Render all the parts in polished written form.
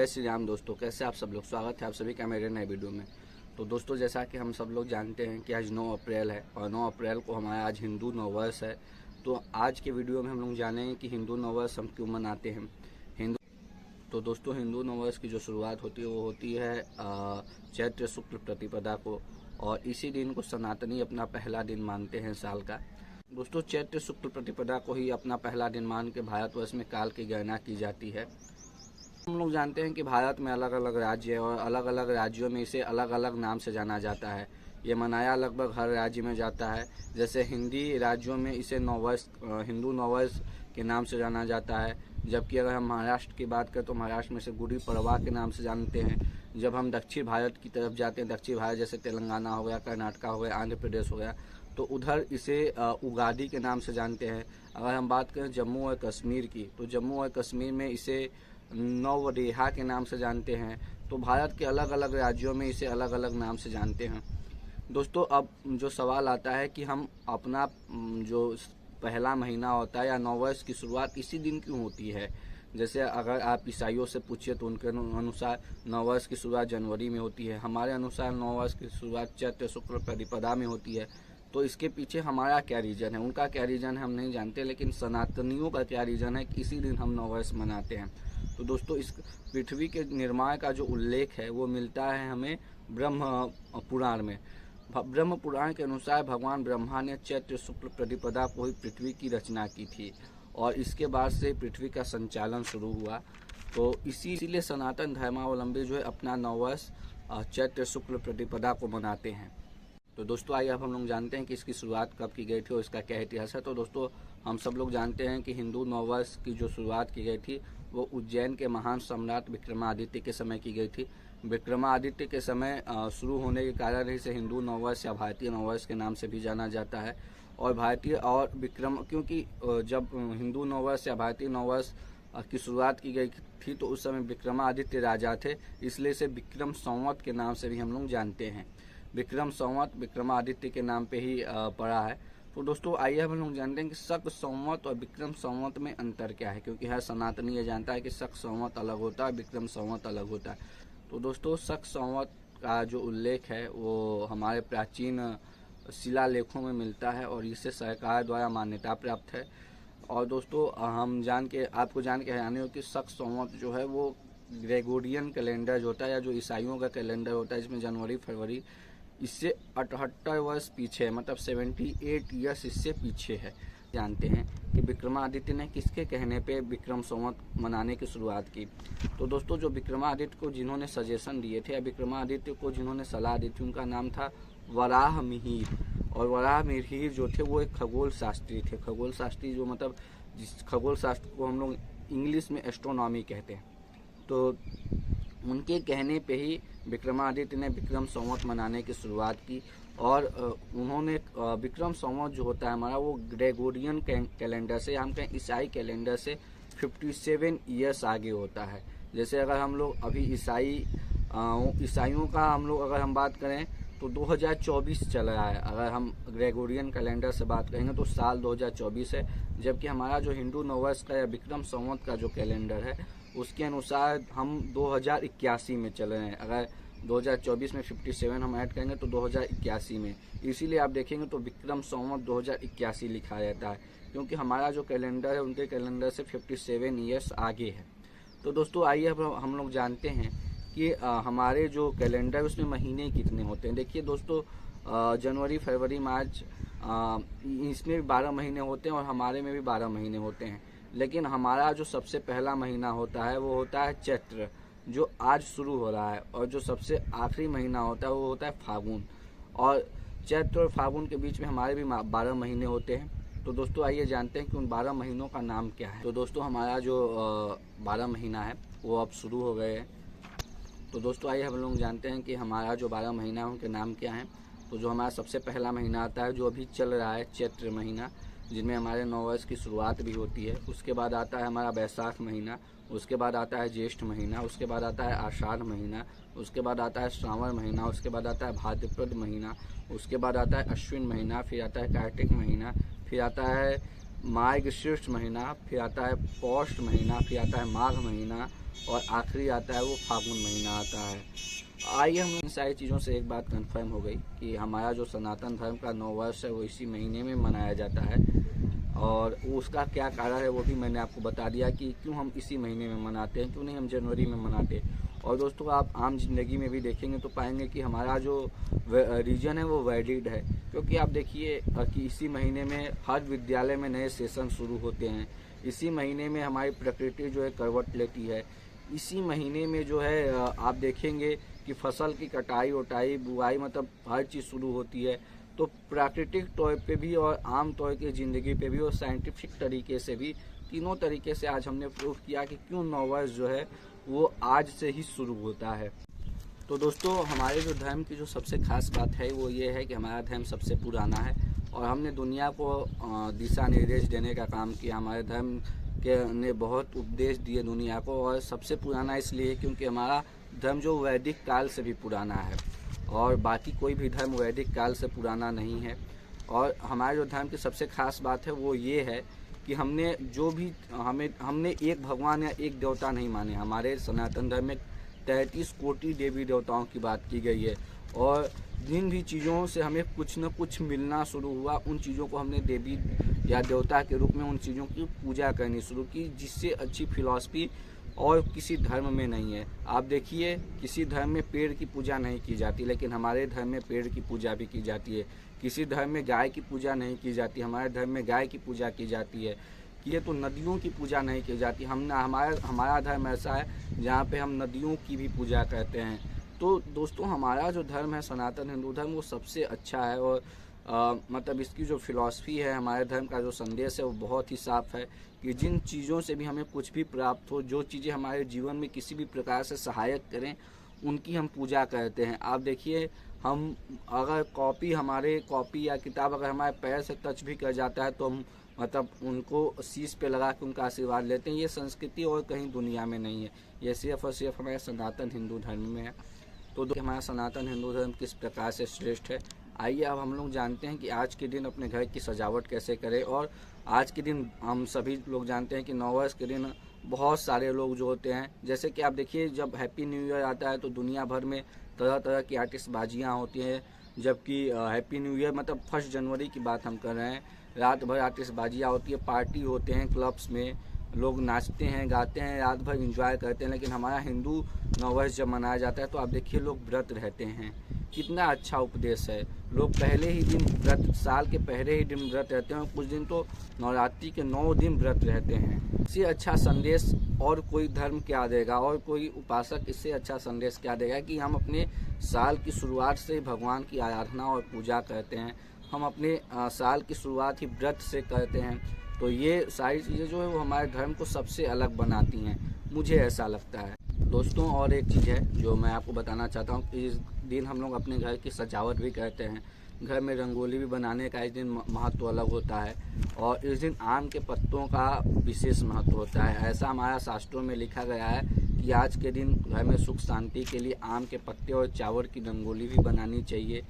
श्री राम दोस्तों, कैसे आप सब लोग। स्वागत है आप सभी का मेरे नए वीडियो में। तो दोस्तों, जैसा कि हम सब लोग जानते हैं कि आज 9 अप्रैल है और 9 अप्रैल को हमारा आज हिंदू नववर्ष है। तो आज के वीडियो में हम लोग जानेंगे कि हिंदू नववर्ष हम क्यों मनाते हैं। तो दोस्तों, हिंदू नववर्ष की जो शुरुआत होती है वो होती है चैत्र शुक्ल प्रतिपदा को, और इसी दिन को सनातनी अपना पहला दिन मानते हैं साल का। दोस्तों, चैत्र शुक्ल प्रतिपदा को ही अपना पहला दिन मान के भारतवर्ष में काल की गणना की जाती है। हम लोग जानते हैं कि भारत में अलग अलग राज्य है और अलग अलग राज्यों में इसे अलग अलग नाम से जाना जाता है। ये मनाया लगभग हर राज्य में जाता है। जैसे हिंदी राज्यों में इसे नववर्ष, हिंदू नववर्ष के नाम से जाना जाता है, जबकि अगर हम महाराष्ट्र की बात करें तो महाराष्ट्र में इसे गुड़ी पड़वा के नाम से जानते हैं। जब हम दक्षिण भारत की तरफ जाते हैं, दक्षिण भारत जैसे तेलंगाना हो गया, कर्नाटक हो गया, आंध्र प्रदेश हो गया, तो उधर इसे उगादी के नाम से जानते हैं। अगर हम बात करें जम्मू और कश्मीर की, तो जम्मू और कश्मीर में इसे नवरेहा के नाम से जानते हैं। तो भारत के अलग अलग राज्यों में इसे अलग अलग नाम से जानते हैं। दोस्तों, अब जो सवाल आता है कि हम अपना जो पहला महीना होता है या नववर्ष की शुरुआत इसी दिन क्यों होती है। जैसे अगर आप ईसाइयों से पूछिए तो उनके अनुसार नववर्ष की शुरुआत जनवरी में होती है। हमारे अनुसार नववर्ष की शुरुआत चैत्र शुक्ल प्रतिपदा में होती है। तो इसके पीछे हमारा क्या रीज़न है, उनका क्या रीज़न है हम नहीं जानते, लेकिन सनातनियों का क्या रीज़न है कि इसी दिन हम नववर्ष मनाते हैं। तो दोस्तों, इस पृथ्वी के निर्माण का जो उल्लेख है वो मिलता है हमें ब्रह्म पुराण में। ब्रह्म पुराण के अनुसार भगवान ब्रह्मा ने चैत्र शुक्ल प्रतिपदा को ही पृथ्वी की रचना की थी और इसके बाद से पृथ्वी का संचालन शुरू हुआ। तो इसीलिए सनातन धर्मावलंबी जो है अपना नववर्ष चैत्र शुक्ल प्रतिपदा को मनाते हैं। तो दोस्तों, आइए अब हम लोग जानते हैं कि इसकी शुरुआत कब की गई थी और इसका क्या इतिहास है। तो दोस्तों, हम सब लोग जानते हैं कि हिंदू नववर्ष की जो शुरुआत की गई थी वो उज्जैन के महान सम्राट विक्रमादित्य के समय की गई थी। विक्रमादित्य के समय शुरू होने के कारण इसे हिंदू नववर्ष या भारतीय नववर्ष के नाम से भी जाना जाता है। और भारतीय और विक्रम, क्योंकि जब हिंदू नववर्ष या भारतीय नववर्ष की शुरुआत की गई थी तो उस समय विक्रमादित्य राजा थे, इसलिए इसे विक्रम संवत के नाम से भी हम लोग जानते हैं। विक्रम संवत विक्रमादित्य के नाम पे ही पड़ा है। तो दोस्तों, आइए हम लोग जानते हैं कि शक संवत और विक्रम संवत में अंतर क्या है, क्योंकि हर सनातनी ये जानता है कि शक संवत अलग होता है, विक्रम संवत अलग होता है। तो दोस्तों, शक संवत का जो उल्लेख है वो हमारे प्राचीन शिलालेखों में मिलता है और इसे सरकार द्वारा मान्यता प्राप्त है। और दोस्तों, आपको जान के हैरानी हो कि शक संवत जो है वो ग्रेगोरियन कैलेंडर जो होता है या जो ईसाइयों का कैलेंडर होता है, इसमें जनवरी फरवरी इससे 78 वर्ष पीछे है, मतलब 78 ईयर्स इससे पीछे है। जानते हैं कि विक्रमादित्य ने किसके कहने पे विक्रम संवत मनाने की शुरुआत की। तो दोस्तों, जो विक्रमादित्य को जिन्होंने सजेशन दिए थे या विक्रमादित्य को जिन्होंने सलाह दी थी, उनका नाम था वराह मिहिर। और वराह मिहिर जो थे वो एक खगोल शास्त्री थे। खगोल शास्त्री जो मतलब जिस खगोल शास्त्र को हम लोग इंग्लिश में एस्ट्रोनॉमी कहते हैं। तो उनके कहने पे ही विक्रमादित्य ने विक्रम संवत मनाने की शुरुआत की। और उन्होंने विक्रम संवत जो होता है हमारा वो ग्रेगोरियन कैलेंडर से, हम कहें ईसाई कैलेंडर से 57 ईयर्स आगे होता है। जैसे अगर हम लोग अभी ईसाइयों का अगर हम बात करें तो 2024 चल रहा है। अगर हम ग्रेगोरियन कैलेंडर से बात करेंगे तो साल 2024 है, जबकि हमारा जो हिंदू नववर्ष का या विक्रम संवत का जो कैलेंडर है उसके अनुसार हम 2081 में चल रहे हैं। अगर 2024 में 57 हम ऐड करेंगे तो 2081 में, इसीलिए आप देखेंगे तो विक्रम संवत 2081 लिखा रहता है, क्योंकि हमारा जो कैलेंडर है उनके कैलेंडर से 57 ईयर्स आगे है। तो दोस्तों, आइए अब हम लोग जानते हैं कि हमारे जो कैलेंडर उसमें महीने कितने होते हैं। देखिए दोस्तों, जनवरी फरवरी मार्च इसमें भी 12 महीने होते हैं और हमारे में भी 12 महीने होते हैं। लेकिन हमारा जो सबसे पहला महीना होता है वो होता है चैत्र, जो आज शुरू हो रहा है, और जो सबसे आखिरी महीना होता है वो होता है फागुन। और चैत्र और फागुन के बीच में हमारे भी 12 महीने होते हैं। तो दोस्तों, आइए जानते हैं कि उन 12 महीनों का नाम क्या है। तो दोस्तों, हमारा जो 12 महीना है वो अब शुरू हो गए हैं। तो दोस्तों, आइए हम लोग जानते हैं कि हमारा जो 12 महीना है उनके नाम क्या हैं। तो जो हमारा सबसे पहला महीना आता है जो अभी चल रहा है चैत्र महीना, जिनमें हमारे नववर्ष की शुरुआत भी होती है। उसके बाद आता है हमारा बैसाख महीना, उसके बाद आता है ज्येष्ठ महीना, उसके बाद आता है आषाढ़ महीना, उसके बाद आता है श्रावण महीना, उसके बाद आता है भाद्रपद महीना, उसके बाद आता है अश्विन महीना, फिर आता है कार्तिक महीना, फिर आता है मार्गशीर्ष महीना, फिर आता है पौष महीना, फिर आता है माघ महीना और आखिरी आता है वो फागुन महीना आता है। आइए हम इन सारी चीज़ों से एक बात कंफर्म हो गई कि हमारा जो सनातन धर्म का नववर्ष है वो इसी महीने में मनाया जाता है, और उसका क्या कारण है वो भी मैंने आपको बता दिया कि क्यों हम इसी महीने में मनाते हैं, क्यों नहीं हम जनवरी में मनाते। और दोस्तों आप आम जिंदगी में भी देखेंगे तो पाएंगे कि हमारा जो रीजन है वो वैलिड है, क्योंकि आप देखिए कि इसी महीने में हर विद्यालय में नए सेशन शुरू होते हैं, इसी महीने में हमारी प्रकृति जो है करवट लेती है, इसी महीने में जो है आप देखेंगे कि फसल की कटाई उटाई बुआई मतलब हर चीज़ शुरू होती है। तो प्राकृतिक तौर पे भी और आम तौर की ज़िंदगी पे भी और साइंटिफिक तरीके से भी, तीनों तरीके से आज हमने प्रूफ किया कि क्यों नववर्ष जो है वो आज से ही शुरू होता है। तो दोस्तों हमारे जो धर्म की जो सबसे खास बात है वो ये है कि हमारा धर्म सबसे पुराना है और हमने दुनिया को दिशा निर्देश देने का काम किया। हमारे धर्म के ने बहुत उपदेश दिए दुनिया को, और सबसे पुराना इसलिए क्योंकि हमारा धर्म जो वैदिक काल से भी पुराना है और बाकी कोई भी धर्म वैदिक काल से पुराना नहीं है। और हमारे जो धर्म की सबसे खास बात है वो ये है कि हमने जो भी हमने एक भगवान या एक देवता नहीं माने। हमारे सनातन धर्म में 33 कोटि देवी देवताओं की बात की गई है, और जिन भी चीज़ों से हमें कुछ न कुछ मिलना शुरू हुआ उन चीज़ों को हमने देवी या देवता के रूप में उन चीज़ों की पूजा करनी शुरू की, जिससे अच्छी फिलॉसफी और किसी धर्म में नहीं है। आप देखिए किसी धर्म में पेड़ की पूजा नहीं की जाती, लेकिन हमारे धर्म में पेड़ की पूजा भी की जाती है। किसी धर्म में गाय की पूजा नहीं की जाती, हमारे धर्म में गाय की पूजा की जाती है। ये तो नदियों की पूजा नहीं की जाती, हमारा धर्म ऐसा है जहाँ पे हम नदियों की भी पूजा करते हैं। तो दोस्तों हमारा जो धर्म है सनातन हिंदू धर्म वो सबसे अच्छा है, और मतलब इसकी जो फिलॉसफी है, हमारे धर्म का जो संदेश है वो बहुत ही साफ है कि जिन चीज़ों से भी हमें कुछ भी प्राप्त हो, जो चीज़ें हमारे जीवन में किसी भी प्रकार से सहायक करें, उनकी हम पूजा करते हैं। आप देखिए हम अगर कॉपी या किताब अगर हमारे पैर से टच भी कर जाता है तो हम मतलब उनको शीश पे लगा के उनका आशीर्वाद लेते हैं। ये संस्कृति और कहीं दुनिया में नहीं है, ये सिर्फ और सिर्फ हमारे सनातन हिंदू धर्म में है। तो हमारा सनातन हिंदू धर्म किस प्रकार से श्रेष्ठ है, आइए अब हम लोग जानते हैं कि आज के दिन अपने घर की सजावट कैसे करें। और आज के दिन हम सभी लोग जानते हैं कि नववर्ष के दिन बहुत सारे लोग जो होते हैं, जैसे कि आप देखिए जब हैप्पी न्यू ईयर आता है तो दुनिया भर में तरह तरह की आतिशबाजियाँ होती हैं, जबकि हैप्पी न्यू ईयर मतलब 1 जनवरी की बात हम कर रहे हैं, रात भर आतिशबाजियाँ होती है, पार्टी होते हैं, क्लब्स में लोग नाचते हैं गाते हैं, रात भर इंजॉय करते हैं। लेकिन हमारा हिंदू नववर्ष जब मनाया जाता है तो आप देखिए लोग व्रत रहते हैं, कितना अच्छा उपदेश है। लोग पहले ही दिन व्रत, साल के पहले ही दिन व्रत रहते हैं, और कुछ दिन तो नवरात्रि के 9 दिन व्रत रहते हैं। इससे अच्छा संदेश और कोई धर्म क्या देगा, और कोई उपासक इससे अच्छा संदेश क्या देगा कि हम अपने साल की शुरुआत से भगवान की आराधना और पूजा करते हैं, हम अपने साल की शुरुआत ही व्रत से करते हैं। तो ये सारी चीज़ें जो है वो हमारे धर्म को सबसे अलग बनाती हैं, मुझे ऐसा लगता है। दोस्तों और एक चीज़ है जो मैं आपको बताना चाहता हूँ, इस दिन हम लोग अपने घर की सजावट भी करते हैं, घर में रंगोली भी बनाने का इस दिन महत्व अलग होता है, और इस दिन आम के पत्तों का विशेष महत्व होता है। ऐसा हमारा शास्त्रों में लिखा गया है कि आज के दिन घर में सुख शांति के लिए आम के पत्ते और चावल की रंगोली भी बनानी चाहिए।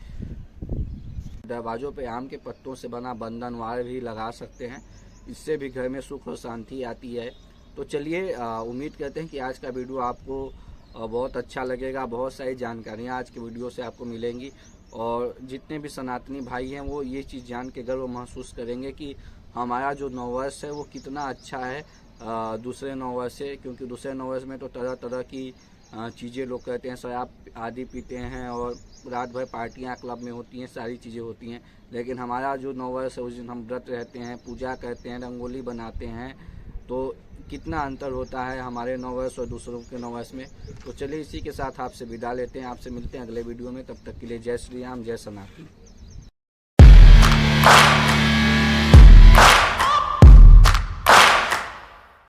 दरवाज़ों पे आम के पत्तों से बना बंधनवार भी लगा सकते हैं, इससे भी घर में सुख और शांति आती है। तो चलिए उम्मीद करते हैं कि आज का वीडियो आपको बहुत अच्छा लगेगा, बहुत सारी जानकारियाँ आज के वीडियो से आपको मिलेंगी, और जितने भी सनातनी भाई हैं वो ये चीज़ जान के गर्व महसूस करेंगे कि हमारा जो नववर्ष है वो कितना अच्छा है दूसरे नववर्ष से, क्योंकि दूसरे नववर्ष में तो तरह तरह की चीज़ें लोग करते हैं, शराब आदि पीते हैं और रात भर पार्टियाँ क्लब में होती हैं, सारी चीज़ें होती हैं। लेकिन हमारा जो नववर्ष है उस दिन हम व्रत रहते हैं, पूजा करते हैं, रंगोली बनाते हैं, तो कितना अंतर होता है हमारे नववर्ष और दूसरों के नववर्ष में। तो चलिए इसी के साथ आपसे विदा लेते हैं, आपसे मिलते हैं अगले वीडियो में, तब तक के लिए जय श्री राम, जय सनातन।